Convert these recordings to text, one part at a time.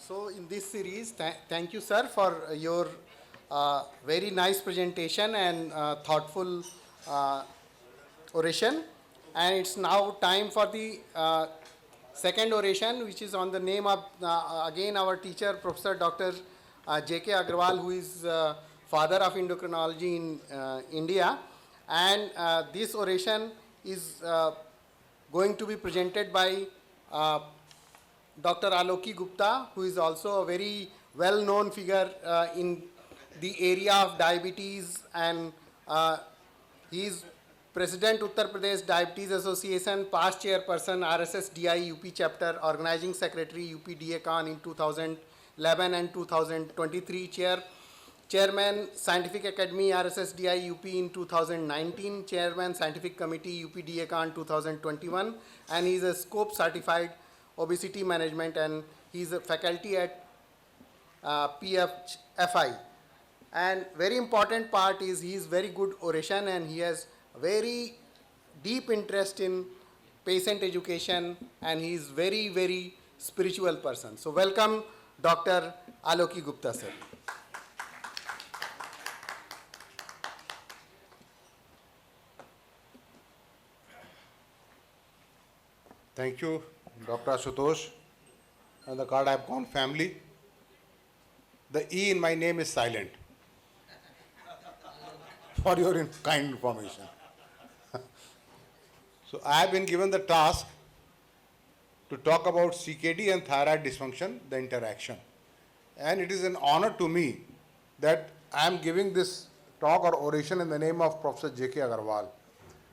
So in this series, thank you, sir, for your very nice presentation and thoughtful uh, oration. And it's now time for the second oration, which is on the name of again our teacher, Professor Dr. J.K. Agarwal, who is father of endocrinology in India. And this oration is going to be presented by Dr. Aloki Gupta, who is also a very well-known figure in the area of diabetes, and he is President Uttar Pradesh Diabetes Association, past chairperson RSSDI UP chapter, organizing secretary UPDA Khan in 2011 and 2023, Chairman Scientific Academy RSSDI UP in 2019, Chairman Scientific Committee UPDA Khan 2021, and he is a scope certified obesity management, and he is a faculty at PFI. And very important part is he is very good oration, and he has very deep interest in patient education, and he is very spiritual person. So welcome Dr. Aloki Gupta, sir. Thank you, Dr. Ashutosh and the Cardiacon family. The E in my name is silent, for your kind information. So I have been given the task to talk about CKD and thyroid dysfunction, the interaction. And it is an honor to me that I am giving this talk or oration in the name of Professor J.K. Agarwal.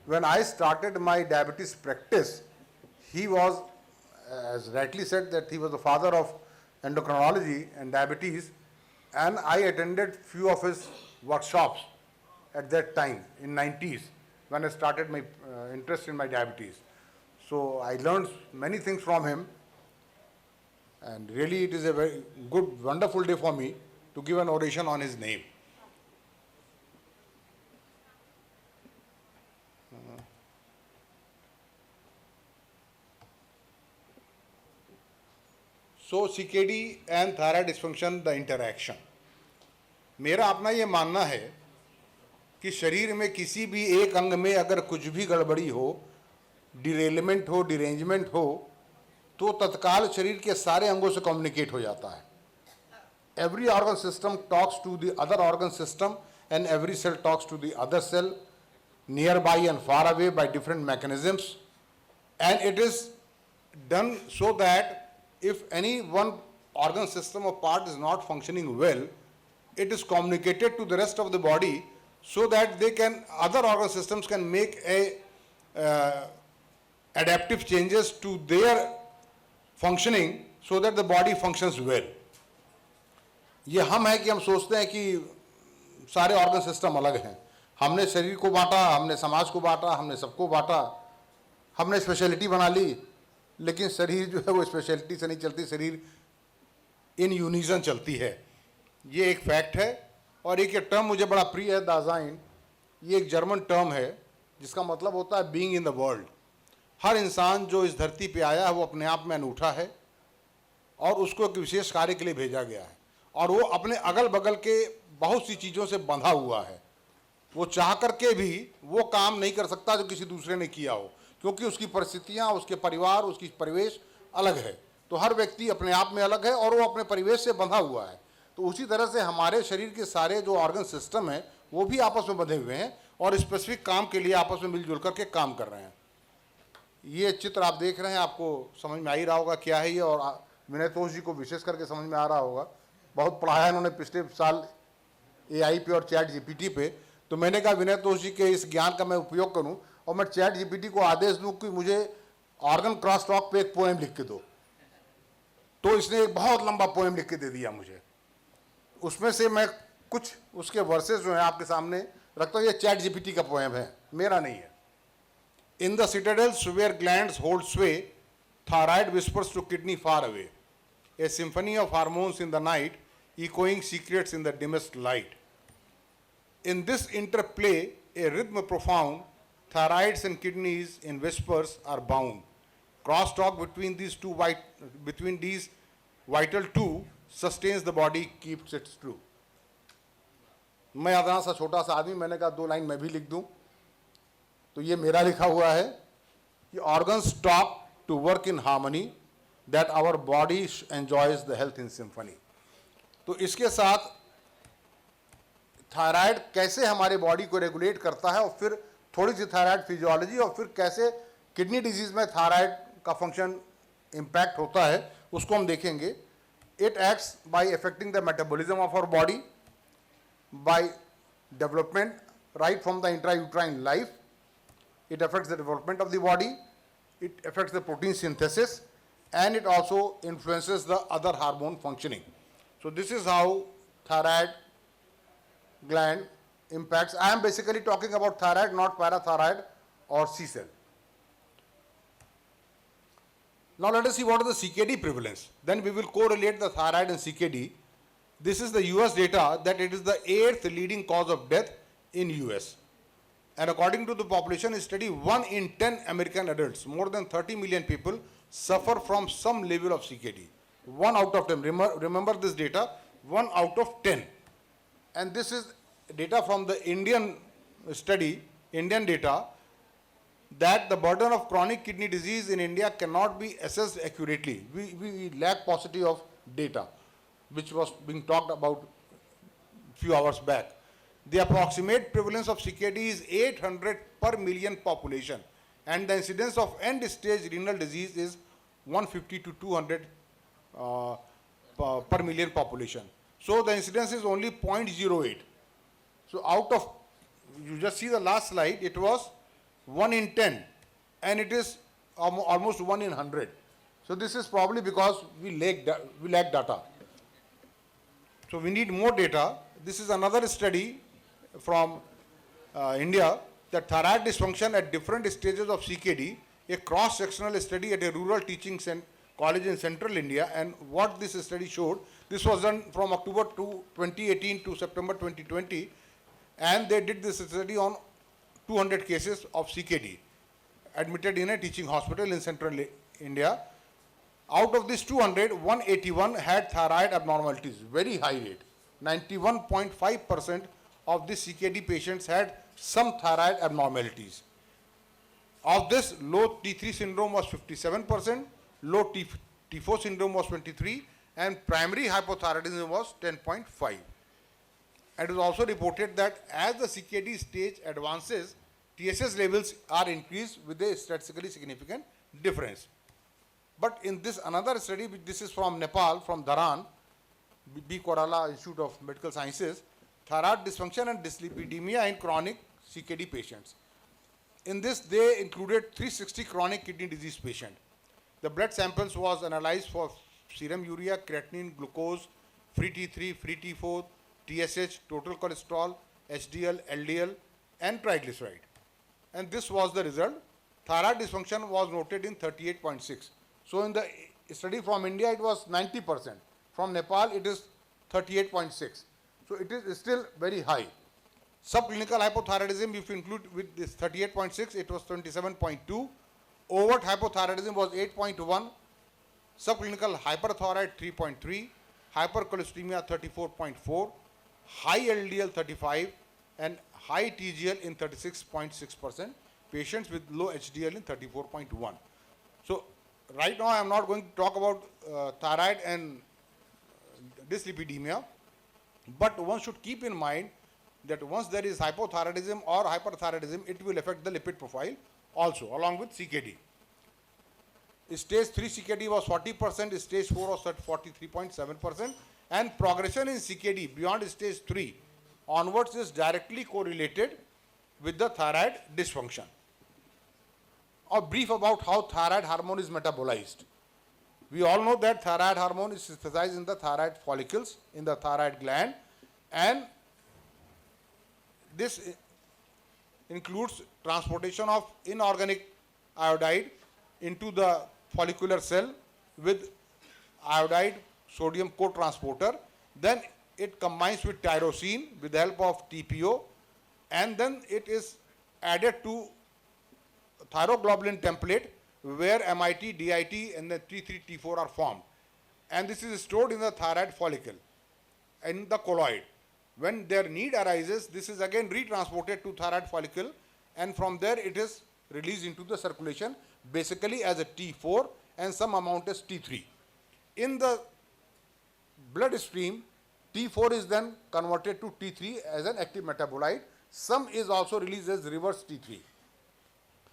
When I started my diabetes practice, he was, as rightly said, that he was the father of endocrinology and diabetes, and I attended few of his workshops at that time in 90s when I started my interest in my diabetes. So I learned many things from him, and really it is a very good, wonderful day for me to give an oration on his name. So CKD and thyroid dysfunction, the interaction. मेरा अपना ये मानना है कि शरीर में किसी भी एक अंग में अगर कुछ भी गड़बड़ी हो, डिरेलमेंट हो, डिरेंजमेंट हो, तो तत्काल शरीर के सारे अंगों से कम्युनिकेट हो जाता है. Every organ system talks to the other organ system, and every cell talks to the other cell, nearby and far away by different mechanisms. And it is done so that if any one organ system or part is not functioning well, it is communicated to the rest of the body so that other organ systems can make adaptive changes to their functioning so that the body functions well. ये हम है कि हम सोचते हैं कि सारे organ system अलग हैं. हमने शरीर को बांटा, हमने समाज को बांटा, हमने सबको बांटा, हमने स्पेशलिटी बना ली, लेकिन शरीर जो है वो स्पेशलिटी से नहीं चलती, शरीर इन यूनिजन चलती है. ये एक फैक्ट है. और एक टर्म मुझे बड़ा प्रिय है, दाजाइन. ये एक जर्मन टर्म है जिसका मतलब होता है बीइंग इन द वर्ल्ड. हर इंसान जो इस धरती पे आया है वो अपने आप में अनूठा है और उसको एक विशेष कार्य के लिए भेजा गया है, और वो अपने अगल बगल के बहुत सी चीज़ों से बंधा हुआ है. वो चाह करके भी वो काम नहीं कर सकता जो किसी दूसरे ने किया हो, क्योंकि उसकी परिस्थितियाँ, उसके परिवार, उसकी परिवेश अलग है. तो हर व्यक्ति अपने आप में अलग है और वो अपने परिवेश से बंधा हुआ है. तो उसी तरह से हमारे शरीर के सारे जो ऑर्गन सिस्टम हैं वो भी आपस में बंधे हुए हैं और स्पेसिफिक काम के लिए आपस में मिलजुल करके काम कर रहे हैं. ये चित्र आप देख रहे हैं, आपको समझ में आ ही रहा होगा क्या है ये, और विनय तोष जी को विशेष करके समझ में आ रहा होगा. बहुत पढ़ाया इन्होंने पिछले साल AI पे और चैट GPT पे. तो मैंने कहा विनय तोष जी के इस ज्ञान का मैं उपयोग करूं और मैं चैट GPT को आदेश दूं कि मुझे ऑर्गन क्रॉस टॉक पे एक पोएम लिख के दो. तो इसने एक बहुत लंबा पोएम लिख के दे दिया मुझे. उसमें से मैं कुछ उसके वर्सेस जो हैं आपके सामने रखता हूँ. ये चैट GPT का पोएम है, मेरा नहीं है. In the citadels where glands hold sway, thyroid whispers to kidney far away, a symphony of hormones in the night, echoing secrets in the dimmest light. In this interplay, a rhythm profound, thyroids and kidneys in whispers are bound. Crosstalk between these vital 2 sustains the body, keeps it true. मैं इतना सा छोटा सा आदमी, मैंने कहा 2 line मैं भी लिख दूं, तो ये मेरा लिखा हुआ है कि organs stop to work in harmony, that our body enjoys the health in symphony. तो इसके साथ थायराइड कैसे हमारे बॉडी को रेगुलेट करता है, और फिर थोड़ी सी थायराइड फिजियोलॉजी, और फिर कैसे किडनी डिजीज में थायराइड का फंक्शन इम्पैक्ट होता है, उसको हम देखेंगे. It acts by affecting the metabolism of our body, by development right from the intrauterine life. It affects the development of the body, it affects the protein synthesis, and it also influences the other hormone functioning. So this is how thyroid gland impacts. I am basically talking about thyroid, not parathyroid or C cell. Now let us see what is the CKD prevalence. Then we will correlate the thyroid and CKD. This is the US data that it is the 8th leading cause of death in US. And according to the population study, 1 in 10 American adults, more than 30 million people, suffer from some level of CKD. 1 out of 10. Remember this data, 1 out of 10. And this is data from the Indian study, Indian data, that the burden of chronic kidney disease in India cannot be assessed accurately. We lack paucity of data, which was being talked about few hours back. The approximate prevalence of CKD is 800 per million population, and the incidence of end-stage renal disease is 150 to 200 per million population. So the incidence is only 0.08. So out of, you just see the last slide, it was 1 in 10, and it is almost 1 in 100. So this is probably because we lack data. So we need more data. This is another study from India, that thyroid dysfunction at different stages of CKD, a cross-sectional study at a rural teaching college in central India. And what this study showed, this was done from October 2018 to September 2020, and they did this study on 200 cases of CKD admitted in a teaching hospital in central India. Out of this 200, 181 had thyroid abnormalities, very high rate. 91.5% of these CKD patients had some thyroid abnormalities. Of this, low T3 syndrome was 57%, low T4 syndrome was 23%, and primary hypothyroidism was 10.5%. It is also reported that as the CKD stage advances, TSH levels are increased with a statistically significant difference. But in this another study, this is from Nepal, from Dharan, B. Korala Institute of Medical Sciences, thyroid dysfunction and dyslipidemia in chronic CKD patients. In this, they included 360 chronic kidney disease patients. The blood samples was analyzed for serum urea, creatinine, glucose, free T3, free T4, TSH, total cholesterol, HDL, LDL, and triglyceride. And this was the result. Thyroid dysfunction was noted in 38.6. So in the study from India, it was 90%. From Nepal, it is 38.6. So it is still very high. Subclinical hypothyroidism, if you include with this 38.6, it was 27.2. Overt hypothyroidism was 8.1. Subclinical hyperthyroid 3.3. Hypercholesteremia 34.4. High LDL 35, and high TGL in 36.6%. Patients with low HDL in 34.1. So right now I am not going to talk about thyroid and dyslipidemia, but one should keep in mind that once there is hypothyroidism or hyperthyroidism, it will affect the lipid profile also, along with CKD. Stage 3 CKD was 40%, stage 4 was at 43.7%, and progression in CKD beyond stage 3 onwards is directly correlated with the thyroid dysfunction. A brief about how thyroid hormone is metabolized. We all know that thyroid hormone is synthesized in the thyroid follicles in the thyroid gland, and this includes transportation of inorganic iodide into the follicular cell with iodide sodium co-transporter. Then it combines with tyrosine with the help of TPO, and then it is added to thyroglobulin template where MIT, DIT, and the T3, T4 are formed. and this is stored in the thyroid follicle, in the colloid. When their need arises, this is again retransported to thyroid follicle, and from there it is released into the circulation, basically as a T4 and some amount as T3. In the bloodstream, T4 is then converted to T3 as an active metabolite. Some is also released as reverse T3.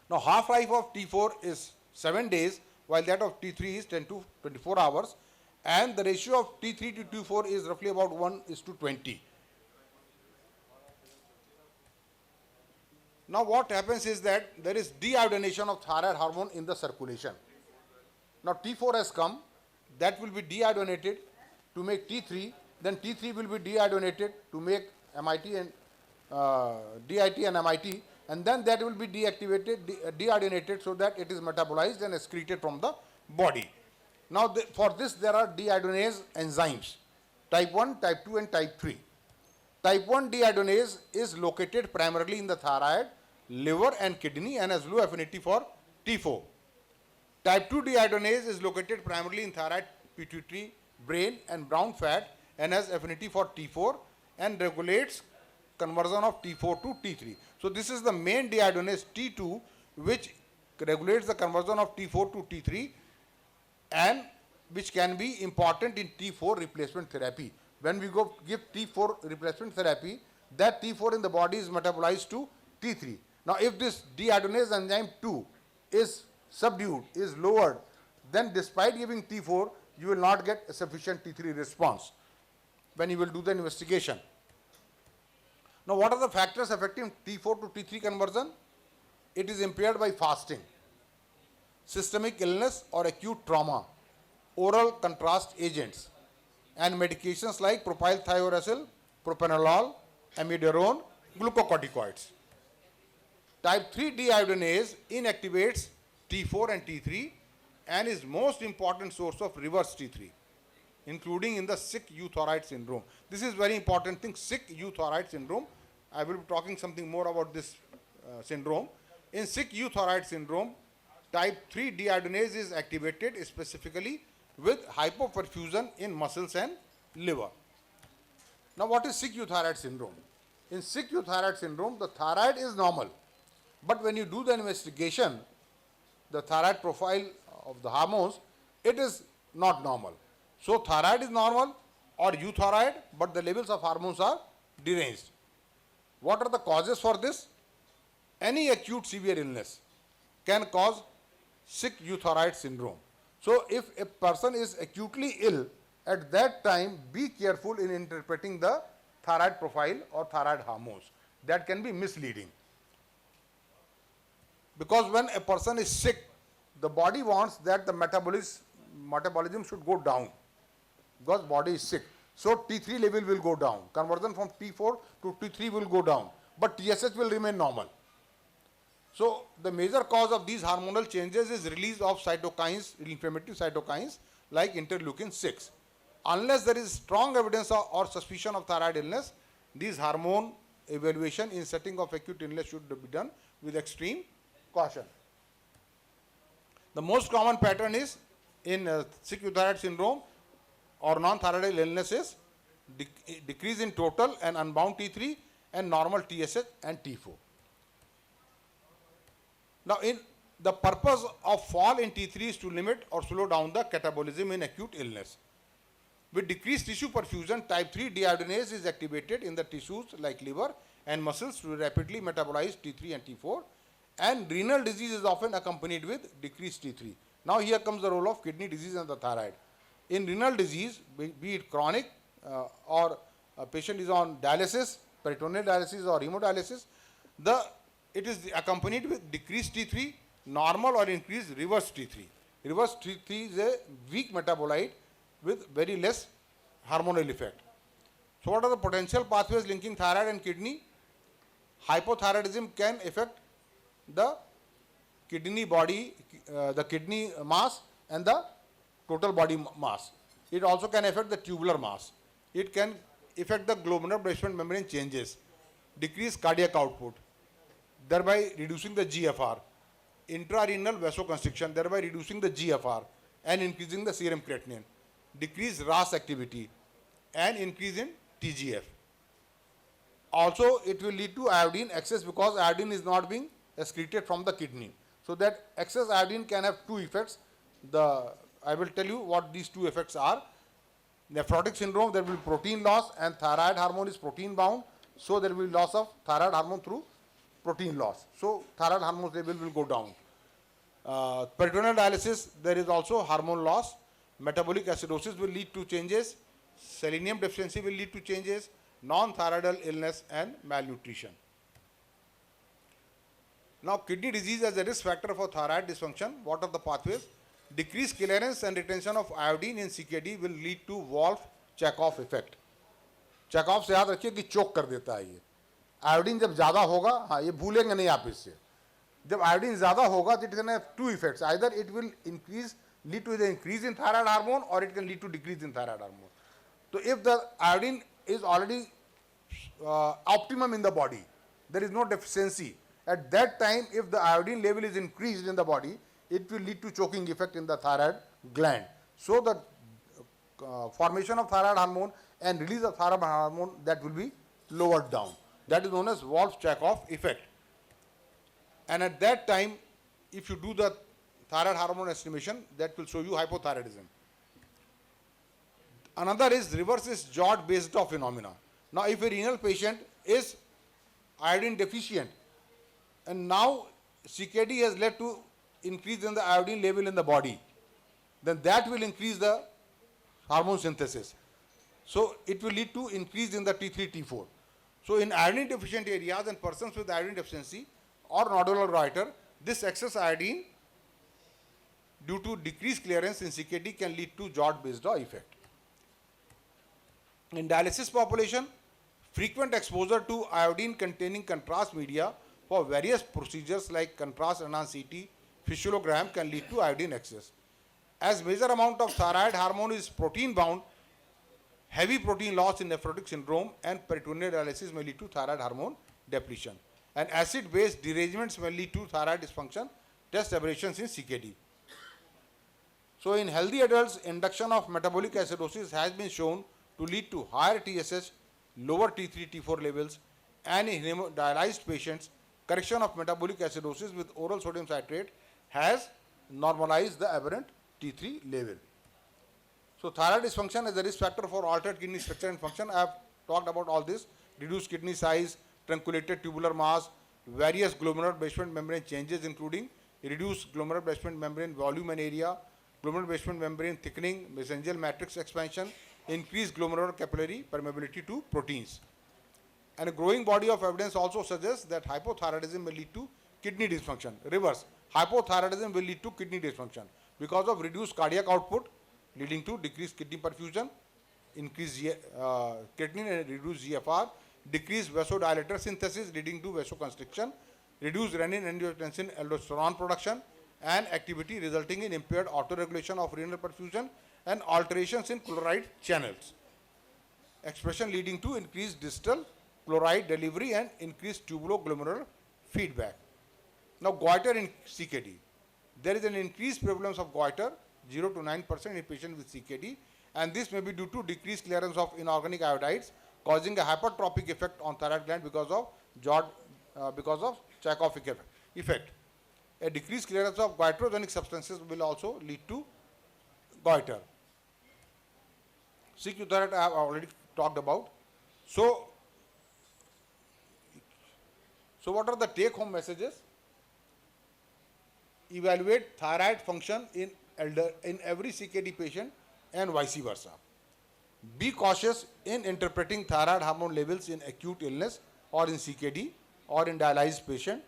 Now, half-life of T4 is 7 days, while that of T3 is 10 to 24 hours, and the ratio of T3 to T4 is roughly about 1:20. Now, what happens is that there is deiodination of thyroid hormone in the circulation. Now, T4 has come, that will be deiodinated to make T3, then T3 will be deiodinated to make MIT and DIT and MIT, and then that will be deactivated, deiodinated, so that it is metabolized and excreted from the body. Now, for this there are deiodinase enzymes, type 1, type 2 and type 3. Type 1 deiodinase is located primarily in the thyroid, liver and kidney and has low affinity for T4. Type 2 deiodinase is located primarily in thyroid, pituitary, brain and brown fat and has affinity for T4 and regulates conversion of T4 to T3. So this is the main deiodinase T2, which regulates the conversion of T4 to T3 and which can be important in T4 replacement therapy. When we go give T4 replacement therapy, that T4 in the body is metabolized to T3. Now, if this deiodinase enzyme 2 is subdued, is lowered, then despite giving T4, you will not get a sufficient T3 response when you will do the investigation. Now, what are the factors affecting T4 to T3 conversion? It is impaired by fasting, systemic illness or acute trauma, oral contrast agents, and medications like propylthiouracil, propranolol, amiodarone, glucocorticoids. Type 3 deiodinase inactivates T4 and T3 and is most important source of reverse T3, including in the sick euthyroid syndrome. This is very important thing, sick euthyroid syndrome. I will be talking something more about this syndrome. In sick euthyroid syndrome, type 3 deiodinase is activated specifically with hypoperfusion in muscles and liver. Now, what is sick euthyroid syndrome? In sick euthyroid syndrome, the thyroid is normal, but when you do the investigation, the thyroid profile of the hormones, it is not normal. So, thyroid is normal or euthyroid, but the levels of hormones are deranged. What are the causes for this? Any acute severe illness can cause sick euthyroid syndrome. So, if a person is acutely ill, at that time, be careful in interpreting the thyroid profile or thyroid hormones. That can be misleading. Because when a person is sick, the body wants that the metabolism should go down because body is sick. So T3 level will go down. Conversion from T4 to T3 will go down, but TSH will remain normal. So the major cause of these hormonal changes is release of cytokines, inflammatory cytokines like interleukin 6. Unless there is strong evidence or suspicion of thyroid illness, these hormone evaluation in setting of acute illness should be done with extreme caution. The most common pattern is in sick euthyroid syndrome or non-thyroidal illnesses, decrease in total and unbound T3 and normal TSH and T4. Now, in the purpose of fall in T3 is to limit or slow down the catabolism in acute illness. With decreased tissue perfusion, type 3 deiodinase is activated in the tissues like liver and muscles to rapidly metabolize T3 and T4, and renal disease is often accompanied with decreased T3. Now, here comes the role of kidney disease and the thyroid. In renal disease, be it chronic or a patient is on dialysis, peritoneal dialysis or hemodialysis, it is accompanied with decreased T3, normal or increased reverse T3. Reverse T3 is a weak metabolite with very less hormonal effect. So what are the potential pathways linking thyroid and kidney? Hypothyroidism can affect the kidney body, the kidney mass and the total body mass. It also can affect the tubular mass. It can affect the glomerular basement membrane changes, decrease cardiac output, thereby reducing the GFR, intrarenal vasoconstriction, thereby reducing the GFR and increasing the serum creatinine. decrease RAS activity, and increase in TGF. Also, it will lead to iodine excess because iodine is not being excreted from the kidney. So that excess iodine can have two effects. I will tell you what these two effects are. Nephrotic syndrome, there will be protein loss, and thyroid hormone is protein bound, so there will be loss of thyroid hormone through protein loss. So thyroid hormone level will go down. Peritoneal dialysis, there is also hormone loss. Metabolic acidosis will lead to changes. Selenium deficiency will lead to changes. Non-thyroidal illness and malnutrition. Now, kidney disease as a risk factor for thyroid dysfunction. What are the pathways? Decreased clearance and retention of iodine in CKD will lead to Wolff-Chaikoff effect. Chaikoff से याद रखिए कि चोक कर देता है ये. Iodine जब ज़्यादा होगा, हाँ ये भूलेंगे नहीं आप इससे. जब आयोडीन ज़्यादा होगा तो it can have two effects. Either it will increase lead to the increase in thyroid hormone, or it can lead to decrease in thyroid hormone. So if the iodine is already optimum in the body, there is no deficiency. At that time, if the iodine level is increased in the body, it will lead to choking effect in the thyroid gland. So the formation of thyroid hormone and release of thyroid hormone, that will be lowered down. That is known as Wolff-Chaikoff effect. And at that time, if you do the thyroid hormone estimation, that will show you hypothyroidism. Another is reverse is Jod based phenomena. Now, if a renal patient is iodine deficient, and now CKD has led to increase in the iodine level in the body, then that will increase the hormone synthesis. So it will lead to increase in the T3, T4. So in iodine deficient areas and persons with iodine deficiency or nodular goiter, this excess iodine due to decreased clearance in CKD can lead to Jod-based effect. In dialysis population, frequent exposure to iodine containing contrast media for various procedures like contrast enhanced CT, physiologram can lead to iodine excess. As major amount of thyroid hormone is protein bound, heavy protein loss in nephrotic syndrome and peritoneal dialysis may lead to thyroid hormone depletion. And acid-based derangements may lead to thyroid dysfunction, test aberrations in CKD. So in healthy adults, induction of metabolic acidosis has been shown to lead to higher TSH, lower T3, T4 levels, and in hemodialyzed patients, correction of metabolic acidosis with oral sodium citrate has normalized the aberrant T3 level. So thyroid dysfunction is a risk factor for altered kidney structure and function. I have talked about all this. Reduced kidney size, trunculated tubular mass, various glomerular basement membrane changes including reduced glomerular basement membrane volume and area, glomerular basement membrane thickening, mesangial matrix expansion, increased glomerular capillary permeability to proteins. And a growing body of evidence also suggests that hypothyroidism may lead to kidney dysfunction. Reverse, hypothyroidism will lead to kidney dysfunction because of reduced cardiac output leading to decreased kidney perfusion, increased creatinine and reduced GFR, decreased vasodilator synthesis leading to vasoconstriction, reduced renin-angiotensin aldosterone production, and activity resulting in impaired autoregulation of renal perfusion and alterations in chloride channels. Expression leading to increased distal chloride delivery and increased tubuloglomerular feedback. Now, goiter in CKD. There is an increased prevalence of goiter, 0 to 9% in patients with CKD, and this may be due to decreased clearance of inorganic iodides, causing a hypertrophic effect on thyroid gland because of Chaikoff effect. A decreased clearance of goitrogenic substances will also lead to goiter. CQ thyroid I have already talked about. So what are the take-home messages? Evaluate thyroid function in every CKD patient and vice versa. Be cautious in interpreting thyroid hormone levels in acute illness or in CKD or in dialyzed patient.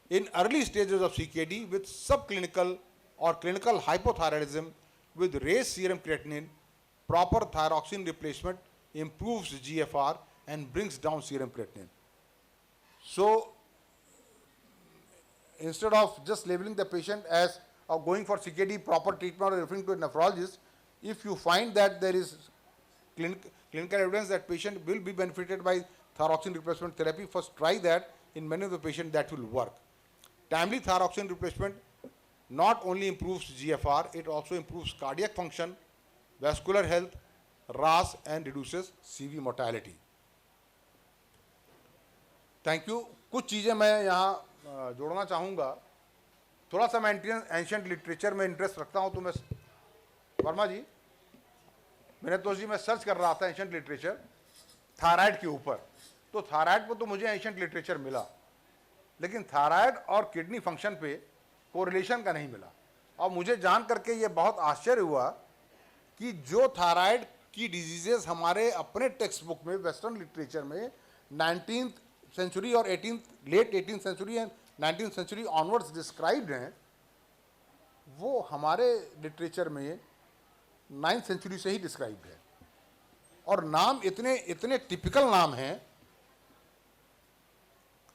In early stages of CKD with subclinical or clinical hypothyroidism with raised serum creatinine, proper thyroxine replacement improves GFR and brings down serum creatinine. So instead of just labeling the patient as going for CKD proper treatment or referring to a nephrologist, if you find that there is clinical evidence that patient will be benefited by thyroxine replacement therapy, first try that. In many of the patients that will work. Timely thyroxine replacement not only improves GFR, it also improves cardiac function vascular health, RAS, and reduces CV mortality. Thank you. कुछ चीज़ें मैं यहाँ जोड़ना चाहूँगा. थोड़ा सा मैं ancient literature में इंटरेस्ट रखता हूँ, तो मैं वर्मा जी, विनोद जी, मैं सर्च कर रहा था एंशियंट लिटरेचर थायराइड के ऊपर. तो थायराइड पर तो मुझे एंशियंट लिटरेचर मिला, लेकिन थायराइड और किडनी फंक्शन पे कोरिलेशन का नहीं मिला. और मुझे जान करके ये बहुत आश्चर्य हुआ कि जो थायराइड की डिजीजेस हमारे अपने टेक्स्ट बुक में, वेस्टर्न लिटरेचर में 19th सेंचुरी और late 18th century and 19th century onwards described हैं, वो हमारे लिटरेचर में 9th सेंचुरी से ही डिस्क्राइब्ड है. और नाम इतने इतने टिपिकल नाम हैं.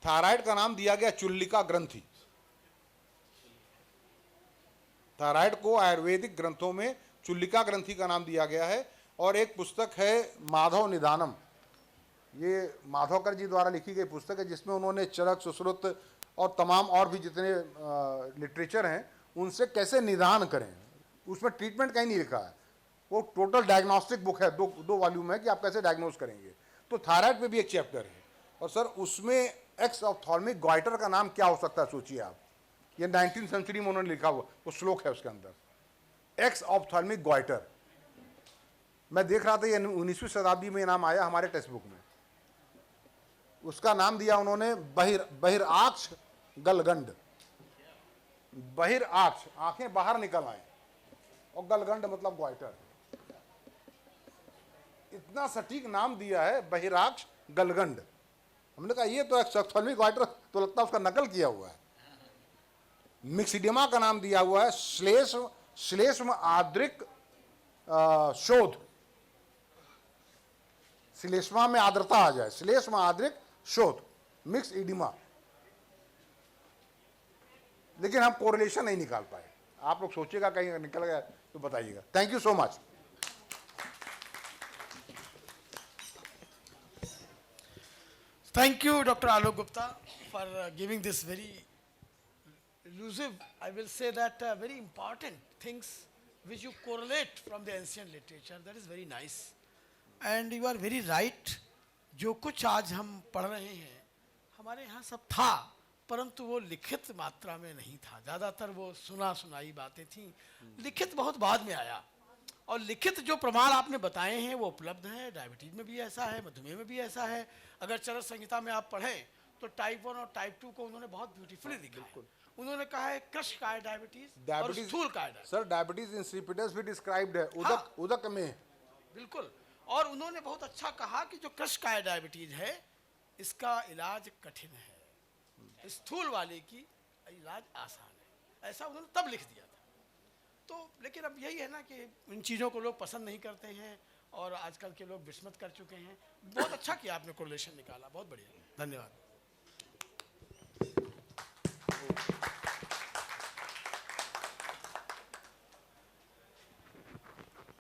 थायराइड का नाम दिया गया चुल्लिका ग्रंथि. थायराइड को आयुर्वेदिक ग्रंथों में चुल्लिका ग्रंथि का नाम दिया गया है. और एक पुस्तक है माधव निदानम, ये माधवकर जी द्वारा लिखी गई पुस्तक है, जिसमें उन्होंने चरक, सुश्रुत और तमाम और भी जितने लिटरेचर हैं उनसे कैसे निदान करें, उसमें ट्रीटमेंट कहीं नहीं लिखा है. वो टोटल डायग्नोस्टिक बुक है, दो वॉल्यूम है कि आप कैसे डायग्नोज करेंगे. तो थायराइड पे भी एक चैप्टर है. और सर उसमें एक्स ऑप्थॉल्मिक गॉइटर का नाम क्या हो सकता है, सोचिए आप. ये 19th सेंचुरी में उन्होंने लिखा हुआ, वो श्लोक है उसके अंदर, एक्स ऑप्थॉल्मिक गॉइटर. मैं देख रहा था ये 19वीं शताब्दी में नाम आया हमारे टेक्स्ट बुक में. उसका नाम दिया उन्होंने बहिराक्ष गलगंड. बहिराक्ष, आंखें बाहर निकल आए, और गलगंड मतलब ग्वाइटर. इतना सटीक नाम दिया है, बहिराक्ष गलगंड. हमने कहा ये तो ऑप्थॉल्मिक ग्वाइटर, तो लगता है उसका नकल किया हुआ है. मिक्सिडिमा का नाम दिया हुआ है श्लेष्म आद्रिक शोध. श्लेष्मा में आर्द्रता आ जाए, श्लेष्म आद्रिक शोध, मिक्स इडिमा. लेकिन हम कोरिलेशन नहीं निकाल पाए. आप लोग सोचिएगा कहीं निकल गया तो बताइएगा. Thank you so much. Thank you, Dr. Alok Gupta, for giving this very elusive, I will say that very important things which you correlate from the ancient literature. That is very nice. And you are very right. जो कुछ आज हम पढ़ रहे हैं हमारे यहाँ सब था, परंतु वो लिखित मात्रा में नहीं था. ज़्यादातर वो सुना सुनाई बातें थीं. लिखित बहुत बाद में आया. और लिखित जो प्रमाण आपने बताए हैं वो उपलब्ध हैं. डायबिटीज में भी ऐसा है, मधुमेह में भी ऐसा है. अगर चरक संहिता में आप पढ़ें तो टाइप 1 और टाइप 2 को उन्होंने बहुत ब्यूटीफुली लिखा है. उन्होंने कहा है कृश का है डायबिटीज और स्थूल का है. सर डायबिटीज इंसिपिडस भी डिस्क्राइब्ड है उदक में. बिल्कुल. और उन्होंने बहुत अच्छा कहा कि जो कृश का है डायबिटीज है इसका इलाज कठिन है, स्थूल वाले की इलाज आसान है. ऐसा उन्होंने तब लिख दिया था. तो लेकिन अब यही है ना कि इन चीज़ों को लोग पसंद नहीं करते हैं और आजकल के लोग विस्मृत कर चुके हैं. बहुत अच्छा किया आपने कोरिलेशन निकाला, बहुत बढ़िया, धन्यवाद.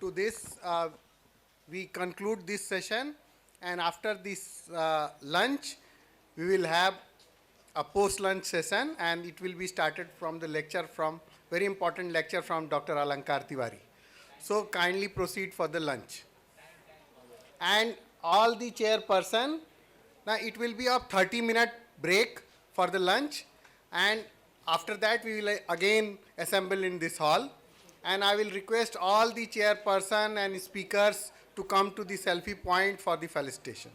To this, we conclude this session, and after this lunch, we will have a post-lunch session, and it will be started from the lecture from, very important lecture from Dr. Alankar Tiwari. So kindly proceed for the lunch. And all the chairperson, now it will be a 30-minute break for the lunch, and after that we will again assemble in this hall, and I will request all the chairperson and speakers to come to the selfie point for the felicitation.